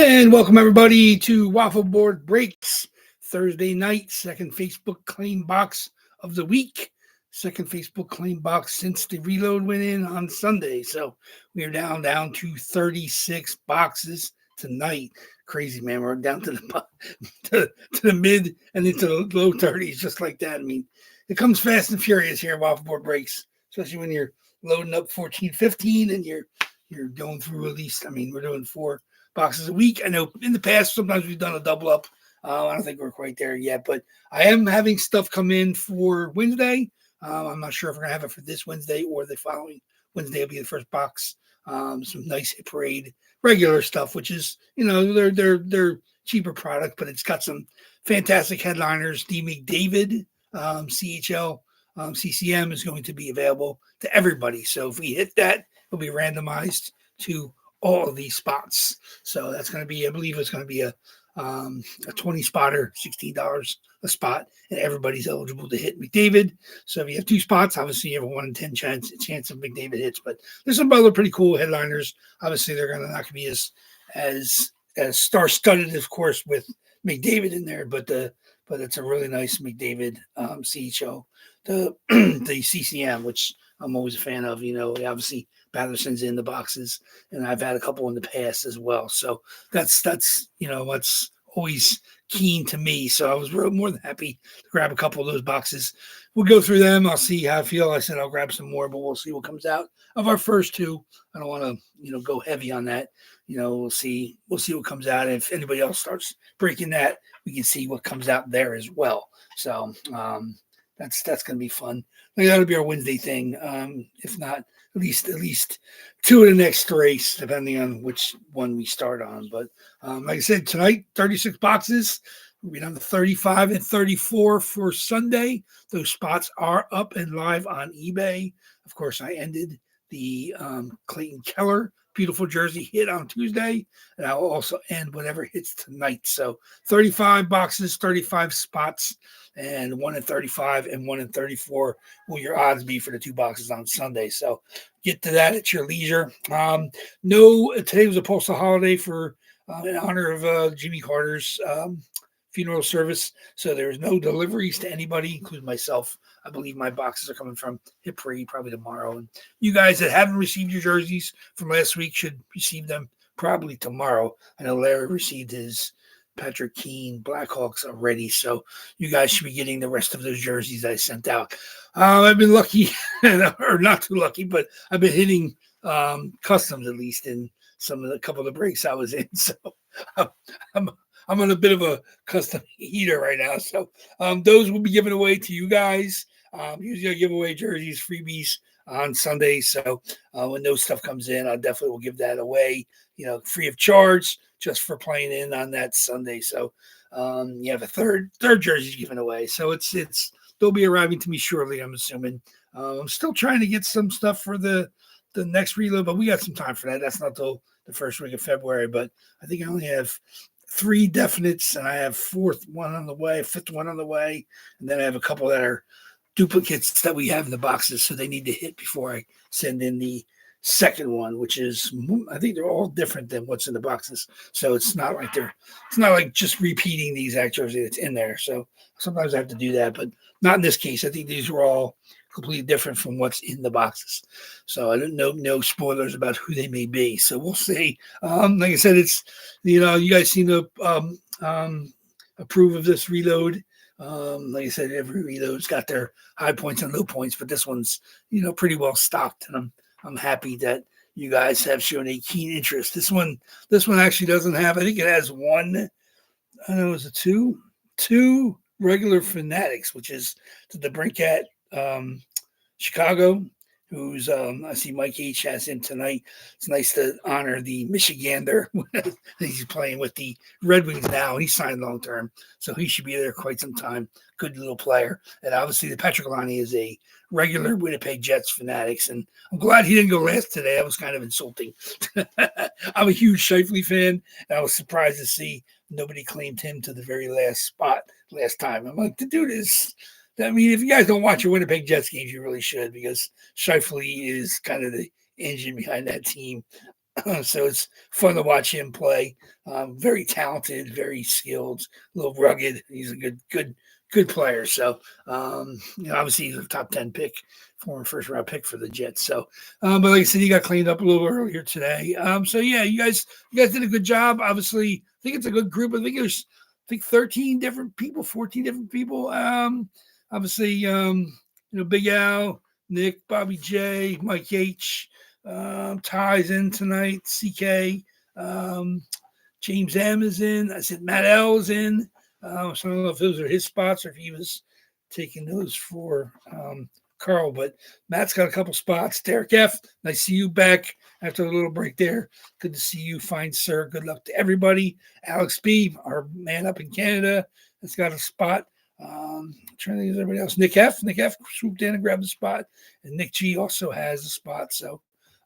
And welcome everybody to Waffle Board Breaks Thursday night, second Facebook claim box of the week. Second Facebook claim box since the reload went in on Sunday. So we are down to 36 boxes tonight. Crazy, man. We're down to the to the mid and into the low 30s, just like that. I mean, it comes fast and furious here at Waffle Board Breaks, especially when you're loading up 14, 15 and you're going through at least, I mean, we're doing 4 boxes a week. I know in the past, sometimes we've done a double up. I don't think we're quite there yet, but I am having stuff come in for Wednesday. I'm not sure if we're gonna have it for this Wednesday or the following Wednesday will be the first box. Some nice hit parade regular stuff, which is they're cheaper product, but it's got some fantastic headliners. D. McDavid, CHL, CCM is going to be available to everybody. So if we hit that, it'll be randomized to all of these spots. So that's going to be, I believe it's going to be a 20 spotter, $16 a spot, and everybody's eligible to hit McDavid. So if you have 2 spots, obviously you have a 1 in 10 chance of McDavid hits. But there's some other pretty cool headliners. Obviously, they're not going to be as star-studded, of course, with McDavid in there, but it's a really nice McDavid CHO, the the CCM, which I'm always a fan of. Obviously Batterson's in the boxes, and I've had a couple in the past as well. So that's what's always keen to me. So I was more than happy to grab a couple of those boxes. We'll go through them. I'll see how I feel. I said I'll grab some more, but we'll see what comes out of our first 2. I don't want to go heavy on that. We'll see what comes out. And if anybody else starts breaking that, we can see what comes out there as well. So that's going to be fun. That'll be our Wednesday thing. If not, at least 2 of the next race, depending on which one we start on. But like I said, tonight, 36 boxes. We'll be down to 35 and 34 for Sunday. Those spots are up and live on eBay. Of course, I ended the Clayton Keller beautiful jersey hit on Tuesday, and I'll also end whatever hits tonight. So 35 boxes, 35 spots, and 1 in 35 and 1 in 34 will your odds be for the 2 boxes on Sunday. So get to that at your leisure. Today was a postal holiday for in honor of Jimmy Carter's funeral service. So there's no deliveries to anybody, including myself. I believe my boxes are coming from Hit Parade probably tomorrow. And you guys that haven't received your jerseys from last week should receive them probably tomorrow. I know Larry received his Patrick Keane Blackhawks already. So you guys should be getting the rest of those jerseys I sent out. I've been lucky, or not too lucky, but I've been hitting customs at least in a couple of the breaks I was in. So I'm on a bit of a custom heater right now. So those will be given away to you guys. Usually I give away jerseys, freebies on Sunday. So when those stuff comes in, I definitely will give that away, free of charge, just for playing in on that Sunday. So you have a third jersey given away. So they'll be arriving to me shortly, I'm assuming. I'm still trying to get some stuff for the next reload, but we got some time for that. That's not till the first week of February, but I think I only have 3 definites, and I have 4th one on the way, 5th one on the way, and then I have a couple that are duplicates that we have in the boxes, so they need to hit before I send in the second one, which is, I think they're all different than what's in the boxes. So it's not like just repeating the exact jersey that's in there. So sometimes I have to do that, but not in this case. I think these are all completely different from what's in the boxes. So I don't know, no spoilers about who they may be. So we'll see. Like I said, it's, you guys seem to approve of this reload. Like I said, every reload's got their high points and low points, but this one's, pretty well stocked. And I'm happy that you guys have shown a keen interest. This one actually doesn't have, I think it has 1, I don't know, is it 2 regular Fanatics, which is the Brinkat Chicago, who's I see Mike H has him tonight. It's nice to honor the Michigander. He's playing with the Red Wings now, and he signed long term, so he should be there quite some time. Good little player. And obviously the Patrick Lonnie is a regular Winnipeg Jets Fanatics, and I'm glad he didn't go last today. That was kind of insulting. I'm a huge Scheifele fan, and I was surprised to see nobody claimed him to the very last spot last time. I'm like, the dude is, I mean, if you guys don't watch your Winnipeg Jets games, you really should, because Scheifele is kind of the engine behind that team. So it's fun to watch him play. Very talented, very skilled, a little rugged. He's a good player. So obviously he's a top 10 pick, former first round pick for the Jets. So, but like I said, he got cleaned up a little earlier today. So yeah, you guys did a good job. Obviously, I think it's a good group. I think there's 13 different people, 14 different people. Obviously, Big Al, Nick, Bobby J, Mike H. Ty's in tonight. CK, James M is in. I said Matt L is in. So I don't know if those are his spots or if he was taking those for Carl, but Matt's got a couple spots. Derek F, nice to see you back after a little break there. Good to see you, fine sir. Good luck to everybody. Alex B, our man up in Canada, has got a spot. Trying to think of everybody else. Nick F swooped in and grabbed the spot, and Nick G also has a spot. So.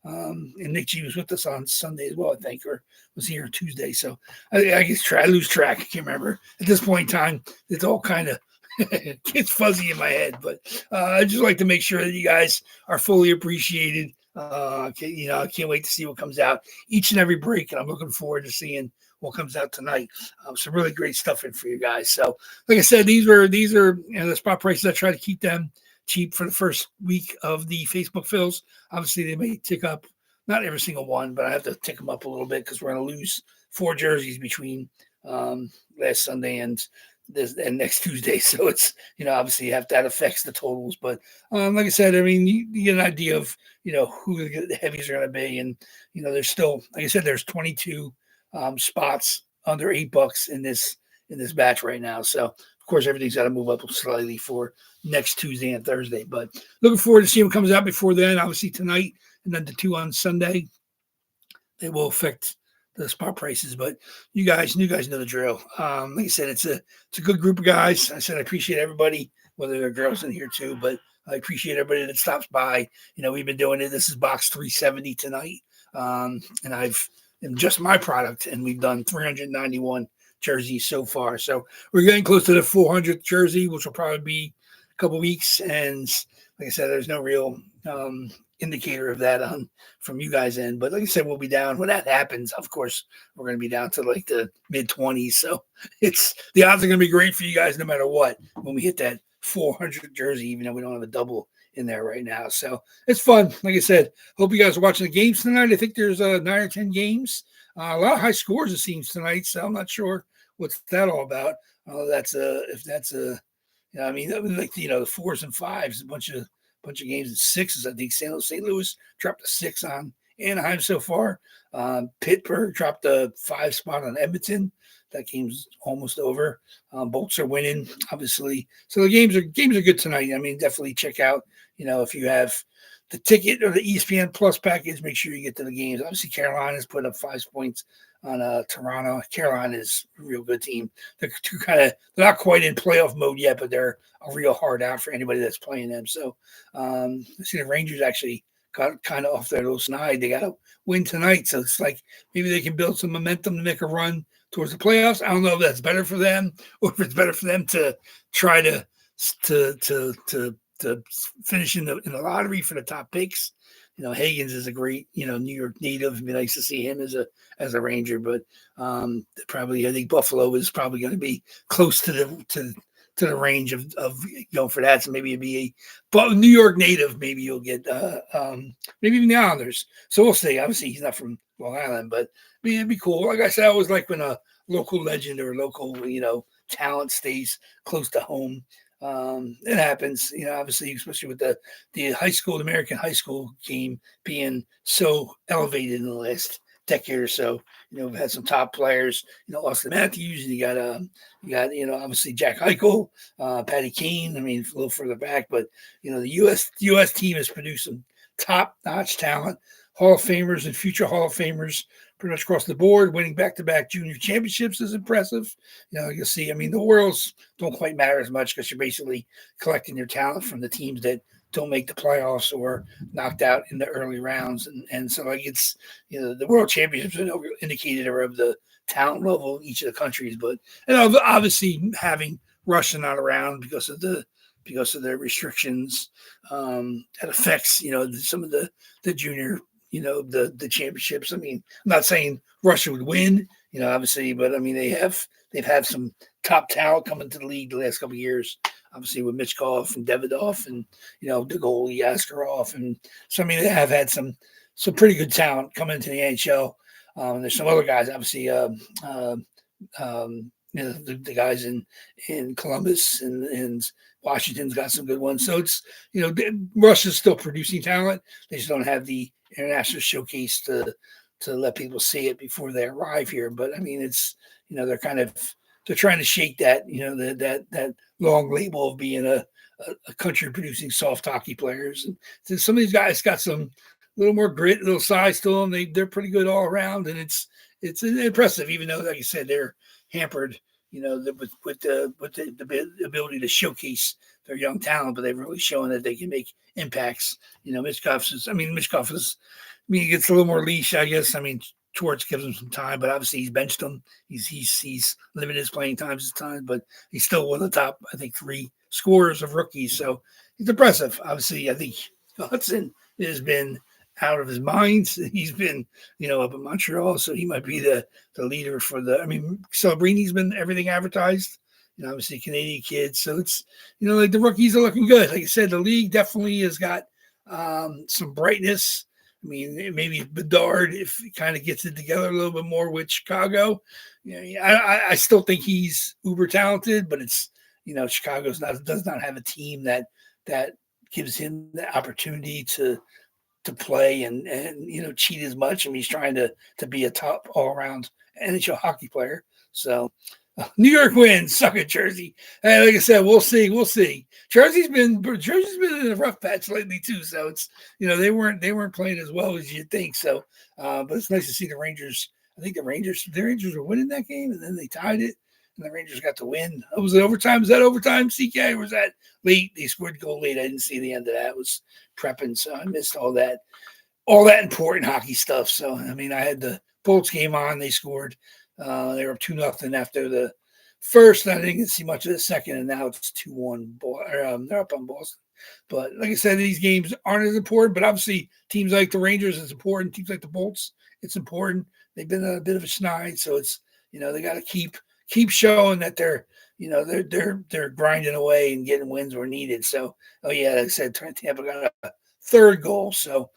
And Nick G was with us on Sunday as well, I think, or was here Tuesday. So I guess I lose track. I can't remember. At this point in time, it's all kind of it's fuzzy in my head. But I just like to make sure that you guys are fully appreciated. I can't wait to see what comes out each and every break, and I'm looking forward to seeing what comes out tonight. Some really great stuff in for you guys. So, like I said, these are the spot prices. I try to keep them cheap for the first week of the Facebook fills. Obviously, they may tick up, not every single one, but I have to tick them up a little bit because we're going to lose 4 jerseys between last Sunday and next Tuesday. So it's, obviously that affects the totals. But like I said, I mean, you get an idea of, who the heavies are going to be. And, there's still, like I said, there's 22 spots under $8 in this batch right now. So, of course, everything's got to move up slightly for next Tuesday and Thursday. But looking forward to seeing what comes out before then. Obviously, tonight and then the 2 on Sunday, they will affect the spot prices. But you guys know the drill. Like I said, it's a good group of guys. I said I appreciate everybody, whether there are girls in here too. But I appreciate everybody that stops by. We've been doing it. This is box 370 tonight, and I've just my product, and we've done 391 jerseys so far. So we're getting close to the 400th jersey, which will probably be a couple weeks. And like I said, there's no real indicator of that from you guys in. But like I said, we'll be down. When that happens, of course, we're going to be down to like the mid-20s. So the odds are going to be great for you guys no matter what when we hit that 400 jersey, even though we don't have a double in there right now. So it's fun. Like I said, hope you guys are watching the games tonight. I think there's 9 or 10 games. A lot of high scores, it seems, tonight. So I'm not sure what's that all about. The 4s and 5s, a bunch of games and 6s. I think St. Louis dropped a 6 on Anaheim so far. Pittsburgh dropped a 5 spot on Edmonton. That game's almost over. Bolts are winning, obviously. So the games are good tonight. I mean, definitely check out. If you have the ticket or the ESPN Plus package, make sure you get to the games. Obviously, Carolina's put up 5 points on Toronto. Carolina is a real good team. They're not quite in playoff mode yet, but they're a real hard out for anybody that's playing them. So I see the Rangers actually got kind of off their little snide. They got to win tonight, so it's like maybe they can build some momentum to make a run towards the playoffs. I don't know if that's better for them or if it's better for them to try to finish in the lottery for the top picks. Higgins is a great, New York native. It'd be nice to see him as a Ranger, but probably I think Buffalo is probably going to be close to the range of going for that. So maybe it'd be a New York native. Maybe you'll get maybe even the Islanders. So we'll see. Obviously, he's not from Long Island, but it'd be cool. Like I said, I always like when a local legend or local talent stays close to home. It happens, obviously, especially with the high school, the American high school game being so elevated in the last decade or so. We've had some top players, Austin Matthews, and you got obviously Jack Eichel, Patty Kane. I mean, a little further back, but the U.S. team has produced some top-notch talent, Hall of Famers and future Hall of Famers, pretty much across the board. Winning back-to-back junior championships is impressive. You'll see. I mean, the worlds don't quite matter as much because you're basically collecting your talent from the teams that don't make the playoffs or knocked out in the early rounds. And so, like, it's, the world championships are no indicator of the talent level of each of the countries. But obviously having Russia not around because of the restrictions, that affects, some of the junior the championships. I mean, I'm not saying Russia would win, obviously, but I mean they've had some top talent coming to the league the last couple of years. Obviously with Michkov and Davidoff and the goalie Askarov, and so I mean they have had some pretty good talent coming into the NHL. There's some other guys, obviously. The guys in Columbus and Washington's got some good ones. So it's Russia's still producing talent. They just don't have the international showcase to let people see it before they arrive here. But I mean, it's they're trying to shake that that long label of being a country producing soft hockey players. And some of these guys got some little more grit, a little size to them. They're pretty good all around, and it's impressive. Even though, like you said, they're hampered, with the ability to showcase their young talent, but they've really shown that they can make impacts. Michkov he gets a little more leash, I guess. I mean, Schwartz gives him some time, but obviously he's benched him. He's limited his playing times this time, but he's still one of the top, I think, 3 scorers of rookies. So he's impressive. Obviously, I think Hudson has been out of his mind. He's been, up in Montreal, so he might be the leader for Celebrini's been everything advertised, obviously Canadian kid. So it's, like the rookies are looking good. Like I said, the league definitely has got some brightness. I mean, maybe Bedard, if he kind of gets it together a little bit more with Chicago, I still think he's uber talented, but it's, Chicago's does not have a team that gives him the opportunity to play and cheat as much. I mean, he's trying to be a top all around NHL hockey player. So New York wins, suck at Jersey. And like I said, we'll see. Jersey's been in a rough patch lately too. So it's they weren't playing as well as you'd think. So but it's nice to see the Rangers. I think the Rangers were winning that game, and then they tied it, and the Rangers got the win. Was it overtime? Was that overtime, CK? Or was that late? They scored goal late. I didn't see the end of that. I was prepping, so I missed all that important hockey stuff. So I mean, I had the Bolts game on. They scored. They were up 2-0 after the first. I didn't see much of the second, and now it's 2-1. They're up on Boston. But like I said, these games aren't as important. But obviously, teams like the Rangers, it's important. Teams like the Bolts, it's important. They've been a bit of a schneid, so it's they got to keep showing that they're they're grinding away and getting wins where needed. So like I said, Tampa got a 3rd goal. So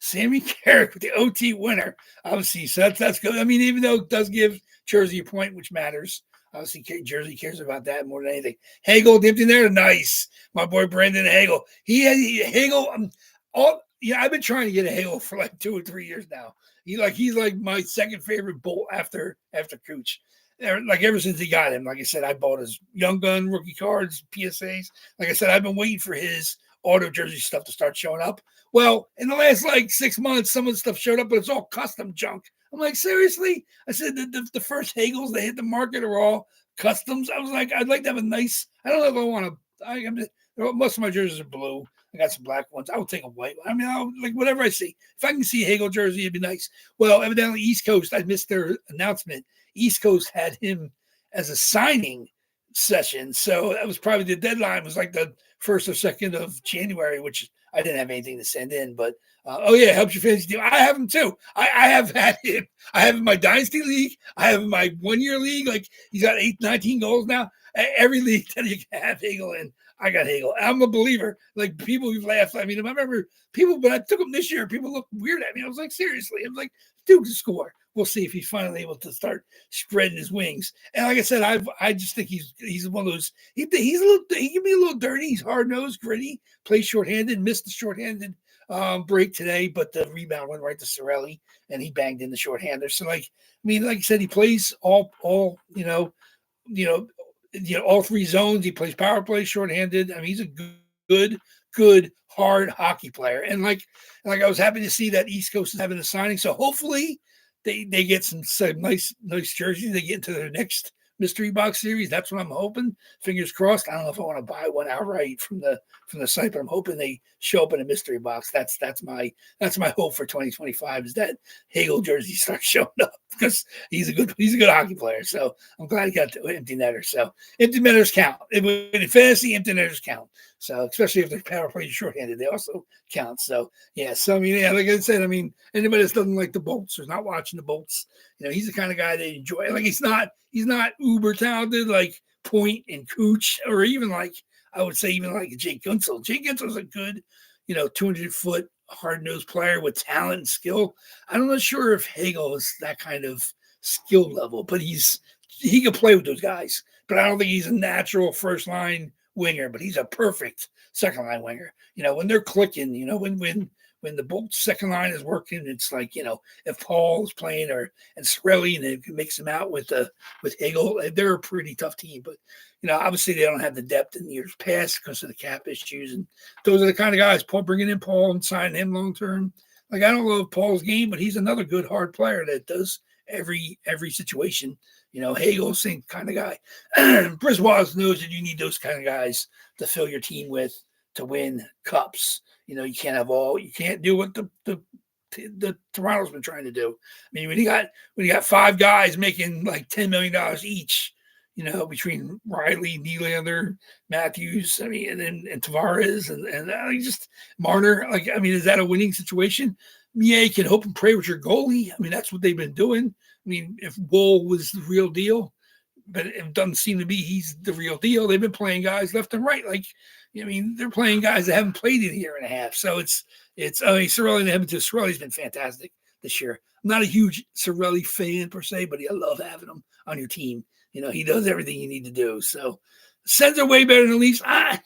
Sammy Carrick with the OT winner. Obviously, so that's good. I mean, even though it does give Jersey a point, which matters. Obviously, Jersey cares about that more than anything. Hagel dipped in there. Nice. My boy Brandon Hagel. Hagel, I've been trying to get a Hagel for like 2 or 3 years now. He's like my second favorite Bolt after Cooch. Like ever since he got him. Like I said, I bought his Young Gun rookie cards, PSAs. Like I said, I've been waiting for his auto jersey stuff to start showing up. Well, in the last 6 months, some of the stuff showed up, but it's all custom junk. I'm like, seriously? I said the first Hagels that hit the market are all customs. I was like, I'd like to have a nice. I don't know if I want to. Most of my jerseys are blue. I got some black ones. I would take a white one. I mean, I'll like whatever I see. If I can see a Hagel jersey, it'd be nice. Well, evidently East Coast, I missed their announcement. East Coast had him as a signing session. So that was probably the deadline was like the 1st or 2nd of January, which I didn't have anything to send in. But, it helps your fantasy team. I have him too. I have had him. I have him in my Dynasty League. I have him in my 1-year league. Like he's got 19 goals now. Every league that you can have Hagel in, I got Hagel. I'm a believer. Like people who've laughed. I mean, I remember people, but I took him this year. People looked weird at me. I was like, seriously. I'm like, dude, to score. We'll see if he's finally able to start spreading his wings. And like I said, I just think he's one of those. He can be a little dirty. He's hard nosed, gritty. Plays shorthanded. Missed the shorthanded break today, but the rebound went right to Cirelli, and he banged in the shorthander. So like I said, he plays all all 3 zones. He plays power play, shorthanded. I mean, he's a good hard hockey player. And like I was happy to see that East Coast is having a signing. So hopefully they get some nice jerseys. They get into their next mystery box series. That's what I'm hoping. Fingers crossed. I don't know if I want to buy one outright from the site, but I'm hoping they show up in a mystery box. That's my hope for 2025 is that Hagel jersey starts showing up. because he's a good hockey player. So I'm glad he got the empty netter. So empty netters count. In fantasy, empty netters count. So especially if the power play is shorthanded, they also count. So yeah. So I mean, yeah, like I said, I mean, anybody that doesn't like the Bolts or is not watching the Bolts, he's the kind of guy they enjoy. Like he's not uber talented like Point and Cooch, or even like I would say even like Jake Guentzel. Jake Guentzel's a good, 200-foot hard-nosed player with talent and skill. I'm not sure if Hagel is that kind of skill level, but he can play with those guys. But I don't think he's a natural first-line winger, but he's a perfect second-line winger. When they're clicking, when the Bolts second line is working, it's like, if Paul is playing and Sorelli, and they mix them out with Hagel, they're a pretty tough team. But, obviously they don't have the depth in years past because of the cap issues. And those are the kind of guys, bringing in Paul and signing him long-term. Like, I don't love Paul's game, but he's another good hard player that does every situation. Hagel, same kind of guy. Brisbois knows that you need those kind of guys to fill your team with to win cups. You can't do what the Toronto's been trying to do. I mean, when you got five guys making like $10 million each, between Riley, Nylander, Matthews, and Tavares and just Marner. Like, I mean, is that a winning situation? Yeah, you can hope and pray with your goalie. I mean, that's what they've been doing. I mean, if Wool was the real deal, but it doesn't seem to be he's the real deal. They've been playing guys left and right. Like, they're playing guys that haven't played in a year and a half. So it's Sorelli and Edmonton. Sorelli's been fantastic this year. I'm not a huge Sorelli fan per se, but I love having him on your team. He does everything you need to do. So Sens are way better than the Leafs. I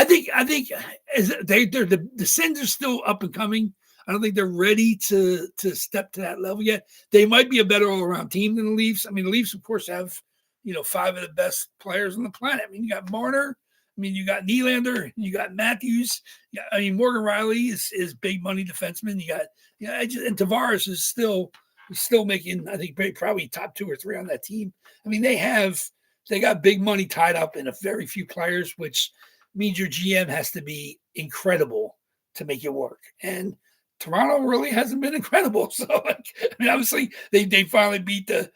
think the Sens are still up and coming. I don't think they're ready to step to that level yet. They might be a better all-around team than the Leafs. I mean, the Leafs, of course, have, five of the best players on the planet. I mean, you got Marner. I mean, you got Nylander. You got Matthews. Morgan Riley is big money defenseman. You got, and Tavares is still making, I think, probably top 2 or 3 on that team. I mean, they got big money tied up in a very few players, which means your GM has to be incredible to make it work. And Toronto really hasn't been incredible. So, obviously, they finally beat the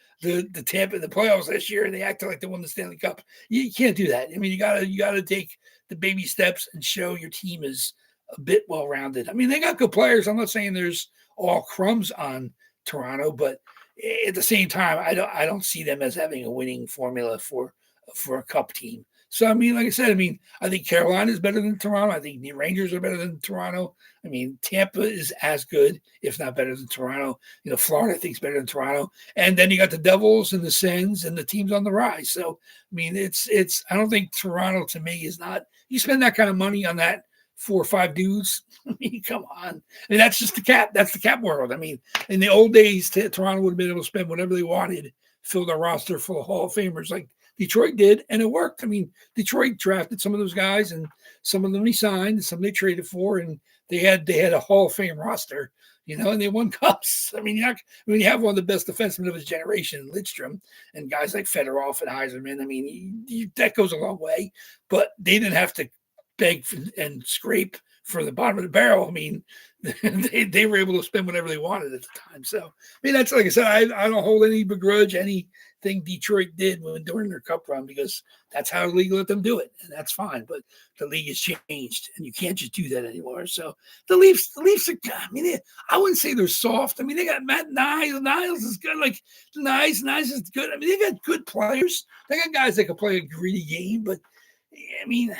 Tampa in the playoffs this year, and they acted like they won the Stanley Cup. You can't do that. I mean, you gotta take the baby steps and show your team is a bit well-rounded. I mean, they got good players. I'm not saying there's all crumbs on Toronto, but at the same time, I don't see them as having a winning formula for a cup team. So, I mean, like I said, I think Carolina is better than Toronto. I think the Rangers are better than Toronto. I mean, Tampa is as good, if not better than Toronto. Florida, I think, is better than Toronto. And then you got the Devils and the Sens and the teams on the rise. So, I mean, I don't think Toronto, to me, is not – you spend that kind of money on that 4 or 5 dudes. I mean, come on. I mean, that's just the cap. That's the cap world. I mean, in the old days, Toronto would have been able to spend whatever they wanted, fill their roster full of Hall of Famers like Detroit did, and it worked. I mean, Detroit drafted some of those guys, and some of them he signed, and some they traded for, and they had a Hall of Fame roster, and they won cups. I mean, you have one of the best defensemen of his generation, Lidstrom, and guys like Fedorov and Yzerman. I mean, that goes a long way, but they didn't have to beg and scrape for the bottom of the barrel. I mean, they were able to spend whatever they wanted at the time. So, I mean, that's, like I said, I don't hold any begrudge, anything Detroit did during their cup run, because that's how the league let them do it, and that's fine. But the league has changed, and you can't just do that anymore. So the Leafs are, I mean, I wouldn't say they're soft. I mean, they got Matt Niles. Niles is good. Like, Niles is good. I mean, they got good players. They got guys that can play a gritty game, but I mean,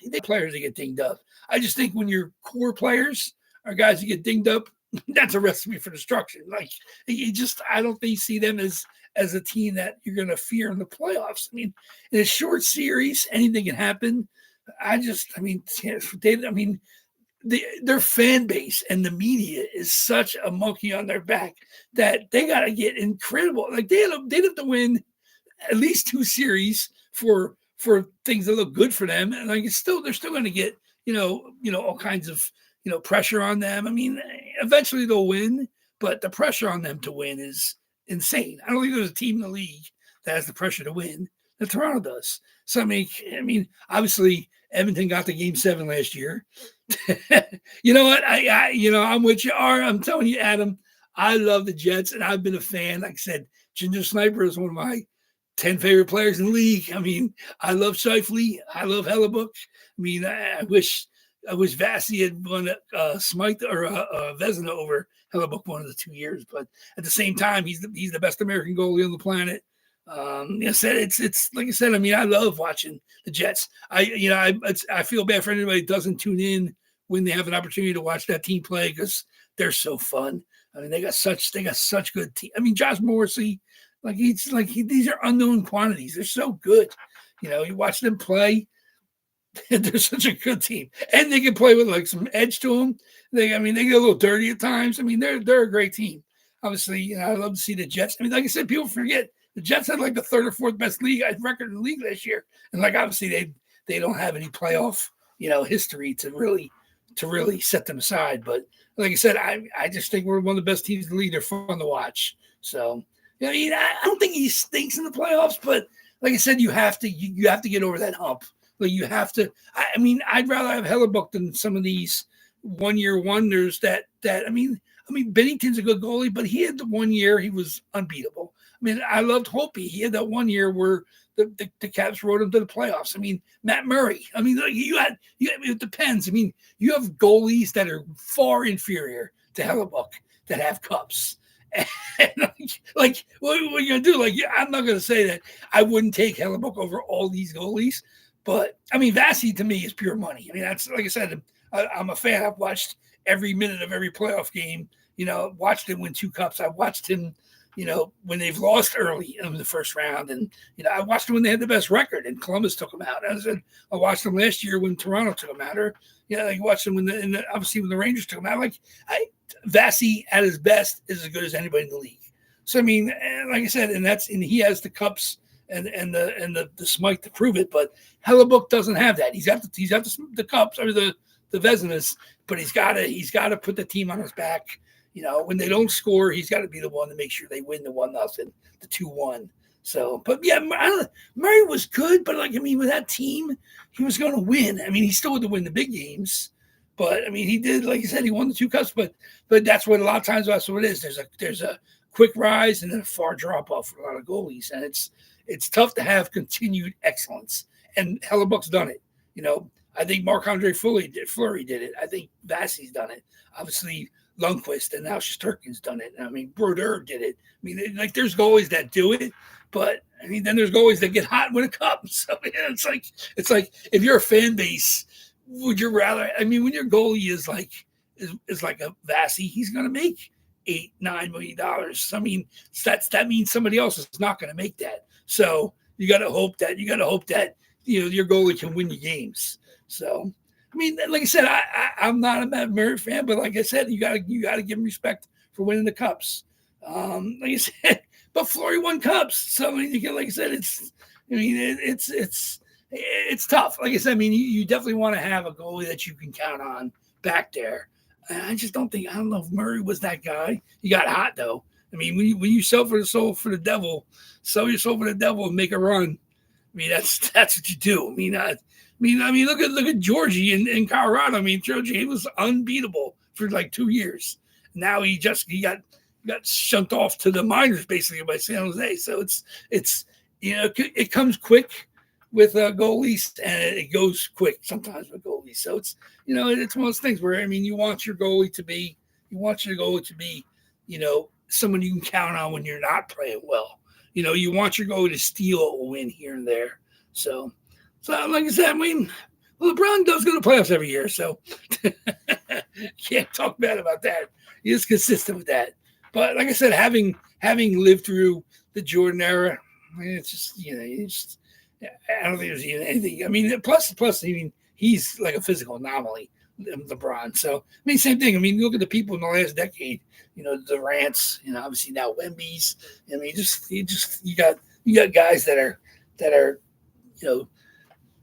they players that get dinged up. I just think when your core players are guys who get dinged up, that's a recipe for destruction. Like, I don't think you see them as a team that you're going to fear in the playoffs. I mean, in a short series, anything can happen. Their fan base and the media is such a monkey on their back that they got to get incredible. Like, they'd have to win at least 2 series for things that look good for them. And like, they're still going to get, all kinds of, pressure on them. I mean, eventually they'll win, but the pressure on them to win is insane. I don't think there's a team in the league that has the pressure to win that Toronto does. So, I mean, obviously Edmonton got the Game 7 last year. You know what? I'm with you. I'm telling you, Adam, I love the Jets, and I've been a fan. Like I said, Ginger Sniper is one of my 10 favorite players in the league. I mean, I love Shifley. I love Hellebuck. I mean, I wish Vassy had won Smythe or Vezina over Hellebuck one of the 2 years. But at the same time, he's the best American goalie on the planet. I said it's like I said. I mean, I love watching the Jets. I feel bad for anybody that doesn't tune in when they have an opportunity to watch that team play because they're so fun. I mean, they got such good team. I mean, Josh Morrissey, these are unknown quantities. They're so good. You watch them play. They're such a good team, and they can play with like some edge to them. They get a little dirty at times. I mean, they're a great team. Obviously, I love to see the Jets. I mean, like I said, people forget the Jets had like the third or fourth best record in the league last year, and like obviously they don't have any playoff history to really set them aside. But like I said, I just think we're one of the best teams in the league. They're fun to watch. So I don't think he stinks in the playoffs, but like I said, you have to get over that hump. Like you have to. I mean, I'd rather have Hellebuck than some of these 1 year wonders. I mean, Bennington's a good goalie, but he had the 1 year he was unbeatable. I mean, I loved Holtby. He had that 1 year where the Caps rode him to the playoffs. I mean, Matt Murray. I mean, it depends. I mean, you have goalies that are far inferior to Hellebuck that have cups. And like, what are you going to do? Like, I'm not going to say that I wouldn't take Hellebuck over all these goalies, but I mean, Vassy to me is pure money. I mean, that's like I said, I'm a fan. I've watched every minute of every playoff game. Watched him win 2 cups. I watched him, when they've lost early in the first round. And, I watched them when they had the best record and Columbus took them out. I watched them last year when Toronto took them out. Or, I watched them obviously when the Rangers took them out. Like, Vassy at his best is as good as anybody in the league. So, I mean, like I said, and he has the cups and the Smythe to prove it. But Hellebuck doesn't have that. He's got the cups or the Vezinas, but he's got to put the team on his back. When they don't score, he's got to be the one to make sure they win the 1-0, the 2-1. So, but yeah, Murray was good, but with that team, he was going to win. I mean, he still had to win the big games, but I mean, he did, like I said, he won the 2 cups, but that's what a lot of times that's what it is. There's a quick rise and then a far drop off for a lot of goalies, and it's tough to have continued excellence. And Hellebuck's done it. I think Marc-Andre Fleury did it. I think Vassy's done it. Obviously, Lundqvist and now Shesterkin's done it. I mean, Brodeur did it. I mean, there's goalies that do it, but I mean, then there's goalies that get hot and win a cup. So it's like if you're a fan base, would you rather? I mean, when your goalie is like a Vassy, he's going to make $8-9 million. I mean, that means somebody else is not going to make that. So you got to hope that your goalie can win you games. So. I mean, like I said, I'm not a Matt Murray fan, but like I said, you got to give him respect for winning the cups. Like I said, but Fleury won cups, so like I said, it's tough. Like I said, I mean, you definitely want to have a goalie that you can count on back there. I just don't know if Murray was that guy. He got hot though. I mean, when you sell your soul for the devil and make a run. I mean, that's what you do. I mean, look at Georgie in Colorado. I mean, Georgie was unbeatable for like 2 years. Now he got shunt off to the minors basically by San Jose. So it comes quick with goalies and it goes quick sometimes with goalies. So it's one of those things where you want your goalie to be someone you can count on when you're not playing well. You want your goalie to steal a win here and there. So like I said, I mean, LeBron does go to playoffs every year, so can't talk bad about that. He's consistent with that. But like I said, having lived through the Jordan era, I mean, it's just I don't think there's even anything. I mean, plus, I mean, he's like a physical anomaly, LeBron. So I mean, same thing. I mean, look at the people in the last decade. Durant's. Obviously now Wemby's. I mean, you got guys that are.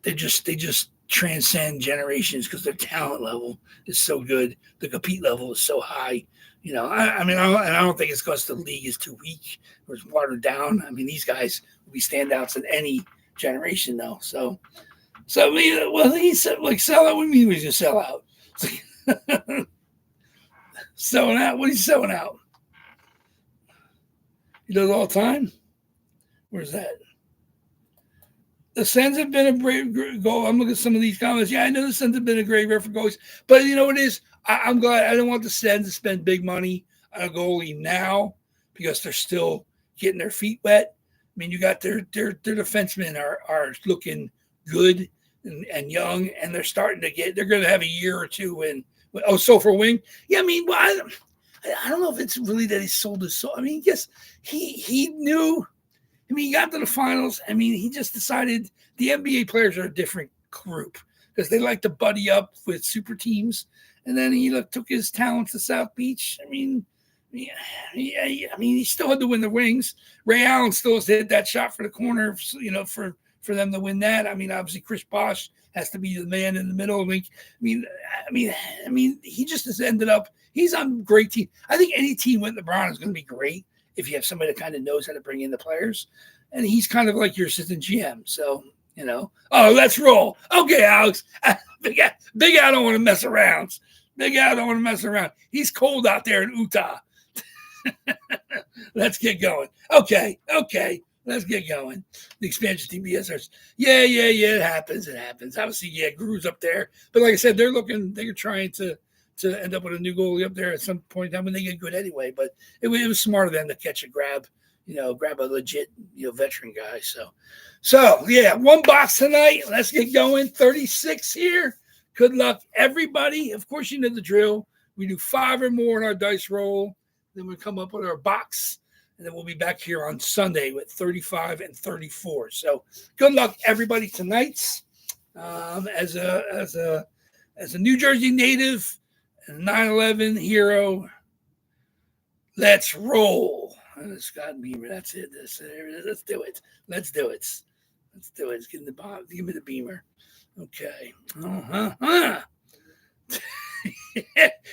They just transcend generations because their talent level is so good. The compete level is so high. I don't think it's because the league is too weak or it's watered down. I mean, these guys will be standouts in any generation, though. So I mean, well, he said like sell out. What do you mean he's gonna sell out? Selling out? What are you selling out? He does all the time. Where's that? The Sens have been a great goal. I'm looking at some of these comments. Yeah, I know the Sens have been a great ref for goalies. But you know what it is? I'm glad. I don't want the Sens to spend big money on a goalie now because they're still getting their feet wet. I mean, you got their defensemen are looking good and young, and they're starting to get – they're going to have a year or two in – oh, so for wing? Yeah, I mean, well, I don't know if it's really that he sold his soul. I mean, yes, he knew – I mean, he got to the finals. I mean, he just decided the NBA players are a different group because they like to buddy up with super teams. And then he took his talents to South Beach. I mean, he still had to win the wings. Ray Allen still has to hit that shot for the corner, for them to win that. I mean, obviously Chris Bosh has to be the man in the middle. I mean, he just has ended up. He's on a great team. I think any team with LeBron is going to be great if you have somebody that kind of knows how to bring in the players. And he's kind of like your assistant GM. So, oh, let's roll. Okay, Alex. Big Al don't want to mess around. Big Al don't want to mess around. He's cold out there in Utah. Let's get going. Okay. Let's get going. The expansion team BSRs. Yeah. It happens. Obviously, yeah, Gru's up there. But like I said, they're trying to end up with a new goalie up there at some point in time when they get good anyway. But it was smart of them to catch a grab a legit, veteran guy. So yeah, one box tonight. Let's get going. 36 here. Good luck, everybody. Of course, you know the drill. We do 5 or more in our dice roll. Then we come up with our box. And then we'll be back here on Sunday with 35 and 34. So good luck, everybody, tonight. As a New Jersey native, 9/11 hero. Let's roll. Scott Beamer. That's it. Let's do it. Let's do it. Give me the Beamer. Okay.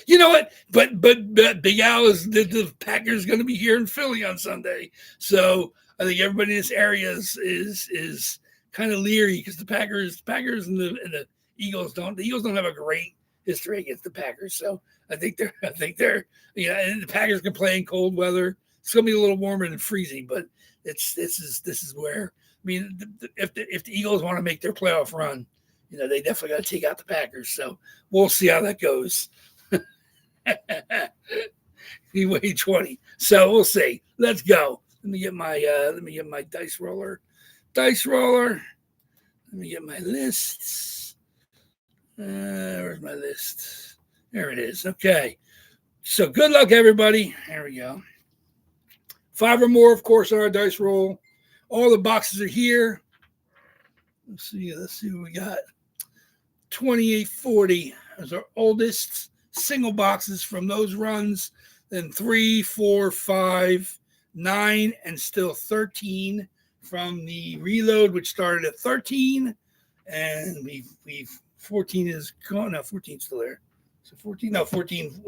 You know what? But Big Al is the Packers going to be here in Philly on Sunday, so I think everybody in this area is kind of leery because the Packers and the Eagles don't have a great history against the Packers. So I think they're and the Packers can play in cold weather. It's gonna be a little warmer than freezing, but this is where if the Eagles want to make their playoff run, they definitely got to take out the Packers. So we'll see how that goes. He weighed 20, so we'll see. Let's go. Let me get my dice roller. Let me get my lists. Where's my list? There it is. Okay. So good luck, everybody. There we go. 5 or more, of course, on our dice roll. All the boxes are here. Let's see what we got. 2840 is our oldest single boxes from those runs. Then 3, 4, 5, 9, and still 13 from the reload, which started at 13. And we've 14 is gone. No, 14 still there. So 14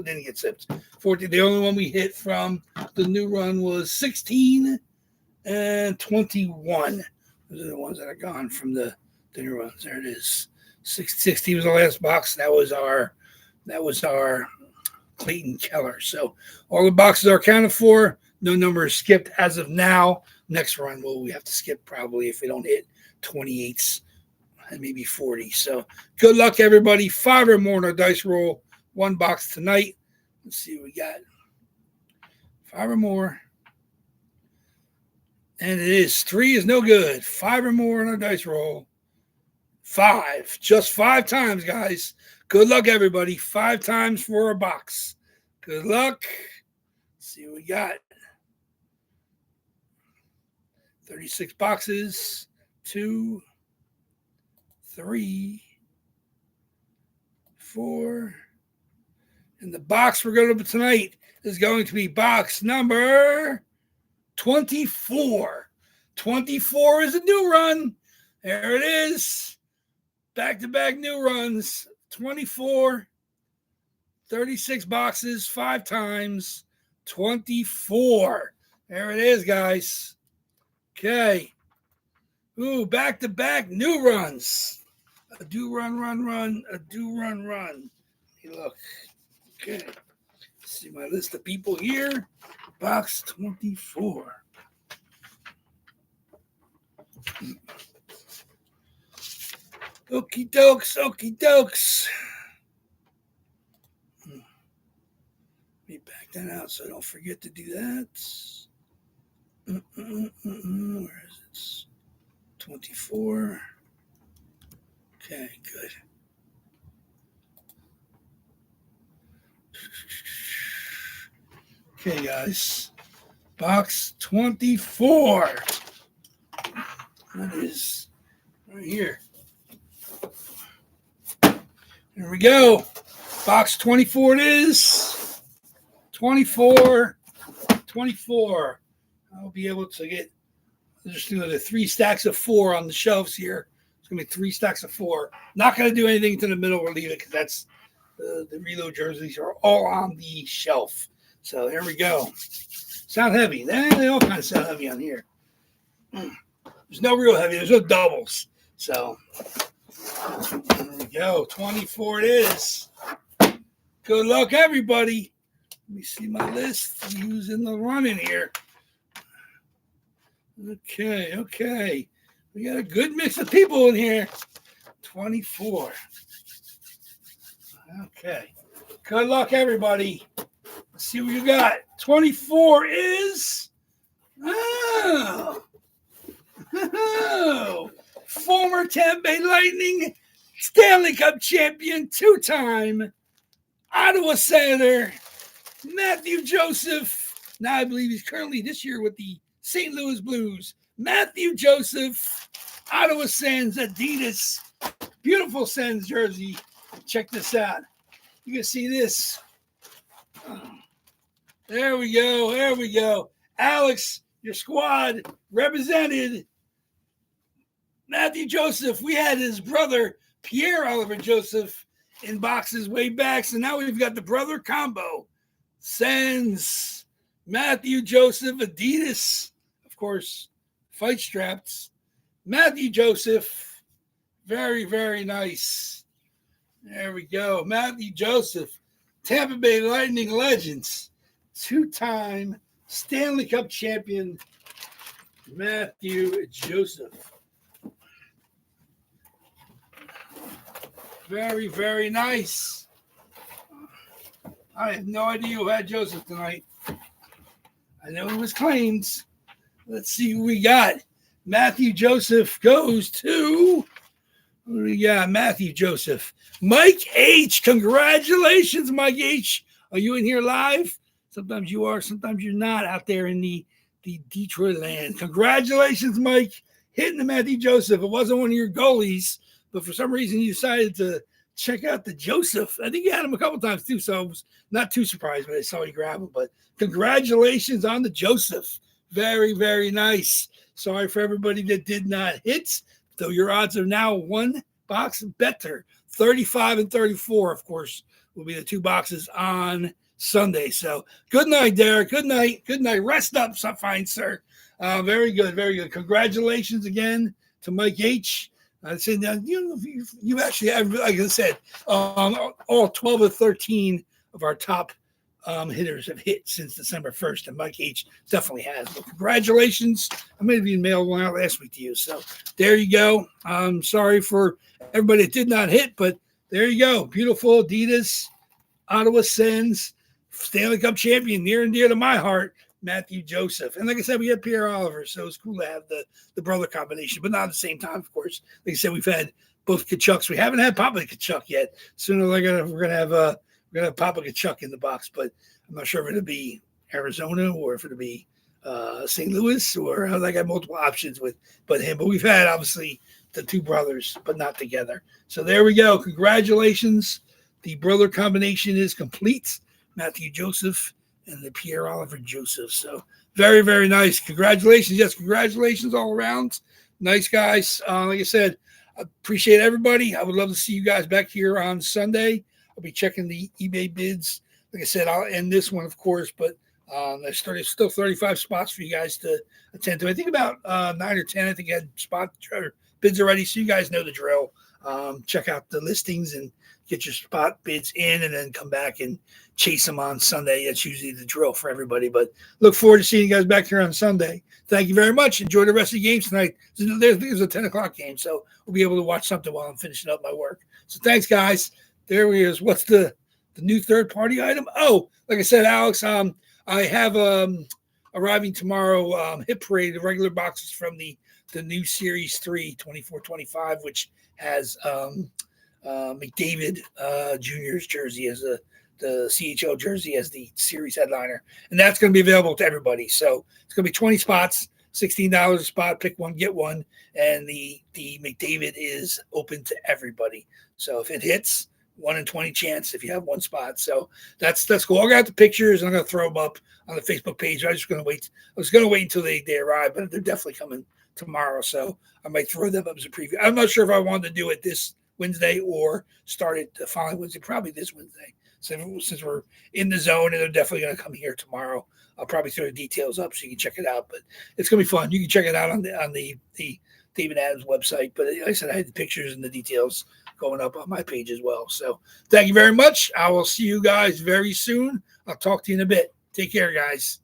didn't get sipped. 14. The only one we hit from the new run was 16 and 21. Those are the ones that are gone from the new runs. There it is. 16 was the last box. That was our Clayton Keller. So all the boxes are accounted for. No number is skipped as of now. Next run, we have to skip probably if we don't hit 28s and maybe 40. So good luck, everybody. 5 or more in our dice roll. 1 box tonight. Let's see what we got. 5 or more. And it is 3 is no good. 5 or more in our dice roll. 5. Just 5 times, guys. Good luck, everybody. 5 times for a box. Good luck. Let's see what we got. 36 boxes. 2, 3, 4. And the box we're going to open tonight is going to be box number 24. 24 is a new run. There it is. Back-to-back new runs. 24. 36 boxes, 5 times. 24. There it is, guys. Okay. Ooh, back-to-back new runs. A do run. A do run. Hey, look. Okay. See my list of people here. Box 24. Okie dokes, okie dokes. Let me back that out so I don't forget to do that. Where is it? 24. Okay, good. Okay, guys. Box 24. That is right here. There we go. Box 24 it is. 24. I'll be able to get just the 3 stacks of 4 on the shelves here. It's going to be 3 stacks of 4. Not going to do anything to the middle or leave it because that's the reload jerseys are all on the shelf. So there we go. Sound heavy. They all kind of sound heavy on here. There's no real heavy. There's no doubles. So there we go. 24 it is. Good luck, everybody. Let me see my list. Who's in the running here? Okay. We got a good mix of people in here. 24. Okay. Good luck, everybody. Let's see what you got. 24 is former Tampa Bay Lightning Stanley Cup champion, 2-time Ottawa Senator Matthew Joseph. Now I believe he's currently this year with the St. Louis Blues. Matthew Joseph, Ottawa Sens Adidas. Beautiful Sens jersey. Check this out. You can see this. There we go. Alex, your squad represented Matthew Joseph. We had his brother, Pierre-Olivier Joseph, in boxes way back. So now we've got the brother combo. Sens, Matthew Joseph, Adidas, of course, fight straps. Matthew Joseph, very, very nice. There we go. Matthew Joseph, Tampa Bay Lightning Legends, 2-time Stanley Cup champion, Matthew Joseph. Very, very nice. I have no idea who had Joseph tonight. I know it was claims. Let's see who we got. Matthew Joseph goes to... Who do we got? Matthew Joseph. Mike H. Congratulations, Mike H. Are you in here live? Sometimes you are, sometimes you're not out there in the Detroit land. Congratulations, Mike. Hitting the Matthew Joseph. It wasn't one of your goalies, but for some reason you decided to check out the Joseph. I think you had him a couple times too, so I was not too surprised when I saw you grab him. But congratulations on the Joseph. Very, very nice. Sorry for everybody that did not hit, though your odds are now 1 box better. 35 and 34, of course, will be the 2 boxes on Sunday. So good night, Derek. Good night. Good night. Rest up, fine sir. Very good. Very good. Congratulations again to Mike H. I said, you actually have, like I said, all 12 or 13 of our top hitters have hit since December 1st, and Mike H definitely has. But congratulations. I may have even mailed one out last week to you. So there you go. I'm sorry for everybody that did not hit, but there you go. Beautiful Adidas, Ottawa Sens, Stanley Cup champion, near and dear to my heart, Matthew Joseph. And like I said, we had Pierre-Olivier, so it's cool to have the brother combination, but not at the same time, of course. Like I said, we've had both Kachucks. We haven't had Papa Kachuk yet. Sooner or later, we're gonna have Papa Kachuk in the box, but I'm not sure if it'll be Arizona or if it'll be St. Louis, or I got multiple options with him. But we've had obviously the 2 brothers, but not together. So there we go. Congratulations. The brother combination is complete. Matthew Joseph and the Pierre-Olivier Joseph. So very, very nice. Congratulations. Yes, congratulations all around. Nice guys. Like I said, I appreciate everybody. I would love to see you guys back here on Sunday. I'll be checking the eBay bids. Like I said, I'll end this one, of course, but there's still 35 spots for you guys to attend to. I think about 9 or 10. I think I had spot bids already, so you guys know the drill. Check out the listings and get your spot bids in, and then come back and chase them on Sunday. That's usually the drill for everybody. But look forward to seeing you guys back here on Sunday. Thank you very much. Enjoy the rest of the games tonight. There's a 10 o'clock game, so we'll be able to watch something while I'm finishing up my work. So thanks, guys. There he is. What's the new third-party item? Oh, like I said, Alex, I have arriving tomorrow Hit Parade, the regular boxes from the new Series 3, 24-25, which has McDavid Jr.'s jersey as the CHL jersey as the series headliner. And that's going to be available to everybody. So it's going to be 20 spots, $16 a spot, pick one, get one. And the McDavid is open to everybody. So if it hits, 1 in 20 chance if you have one spot. So that's cool. I got the pictures. I'm going to throw them up on the Facebook page. I was going to wait until they arrive, but they're definitely coming tomorrow. So I might throw them up as a preview. I'm not sure if I wanted to do it this Wednesday or start it the following Wednesday, probably this Wednesday. So since we're in the zone and they're definitely going to come here tomorrow, I'll probably throw the details up so you can check it out. But it's going to be fun. You can check it out on the David Adams website. But like I said, I had the pictures and the details going up on my page as well. So thank you very much. I will see you guys very soon. I'll talk to you in a bit. Take care, guys.